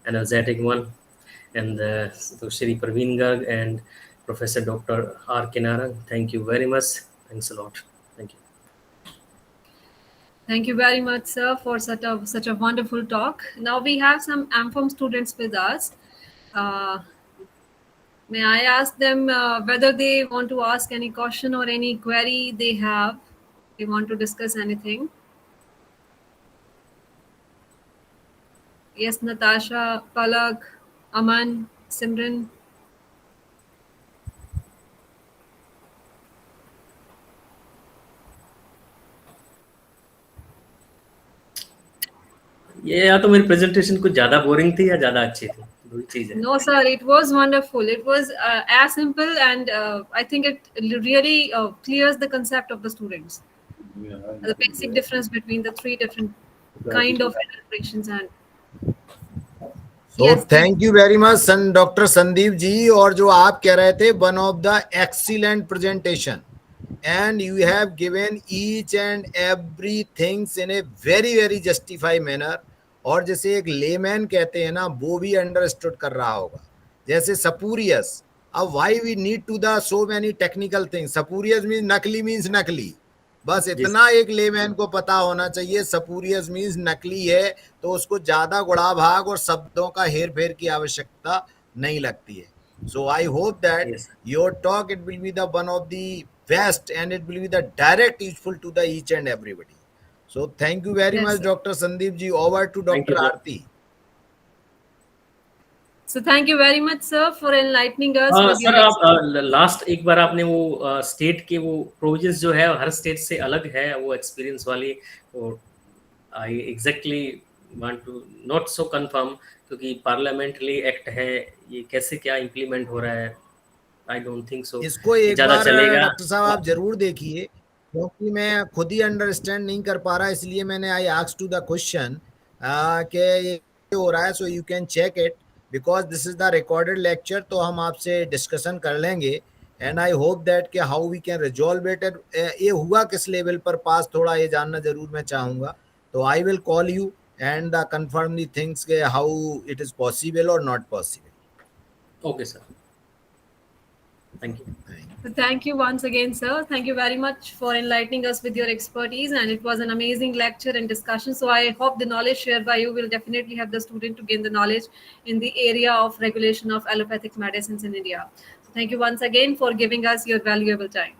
an energetic one, and to Shri Praveen Garg and Professor Dr. R. Kinarang. Thank you very much. Thanks a lot. Thank you. Thank you very much, sir, for such a wonderful talk. Now we have some AMFOM students with us. May I ask them whether they want to ask any question or any query they have? They want to discuss anything? Yes, Natasha, Palak, Aman, Simran. ये या तो मेरी presentation कुछ ज्यादा boring थी या ज्यादा अच्छी थी, दो ही चीज है। No, sir, it was wonderful. It was as simple, and I think it really clears the concept of the students, the basic difference between the three different kind of interpretations. And So yes, please. thank you very much, Dr. Sandeep ji. और जो आप कह रहे थे, one of the excellent presentation, and you have given each and everything in a very justified manner. और जैसे एक layman कहते हैं ना, वो भी अंडरस्टूड कर रहा होगा. जैसे सपूरियस, अब why we need to the so many technical things. Spurious means नकली, मीन्स नकली. बस इतना एक लेमैन को पता होना चाहिए, सपूरियस मीन्स नकली है, तो उसको ज्यादा गुड़ा भाग और शब्दों का हेर फेर की आवश्यकता नहीं लगती है. So I hope that Yes. your talk, it will be the one of the best, and it will be the direct useful to the each and everybody. So thank you very Yes, much, sir. Dr. Sandeep ji. Over to Thank Dr. you, sir. Aarti. So thank you very much, sir, for enlightening us with sir your आप last एक बार आपने वो state के वो provisions जो है हर state से अलग है, वो एक्सपीरियंस वाली, और I exactly want to not so confirm, क्योंकि पार्लियामेंट्री एक्ट है, ये कैसे क्या इम्प्लीमेंट हो रहा है, आई डोंट थिंक सो इसको एक ज्यादा बार चलेगा। डॉक्टर साहब आप जरूर देखिए, क्योंकि मैं खुद ही अंडरस्टैंड नहीं कर पा रहा, इसलिए मैंने I asked to the question कि ये हो रहा है. So you can check it, because this is the recorded lecture. तो हम आपसे डिस्कशन कर लेंगे, एंड आई होप दैट कि how we can resolve it. ये हुआ किस लेवल पर पास, थोड़ा ये जानना जरूर मैं चाहूँगा. तो I will call you and the confirm the things के हाउ इट इज पॉसिबल और not possible. Okay sir, thank you. So thank you once again, sir. Thank you very much for enlightening us with your expertise, and it was an amazing lecture and discussion. So I hope the knowledge shared by you will definitely help the student to gain the knowledge in the area of regulation of allopathic medicines in India. So thank you once again for giving us your valuable time.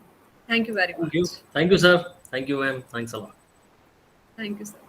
Thank you very much. Thank you, sir. Thank you, ma'am. Thanks a lot. Thank you, sir.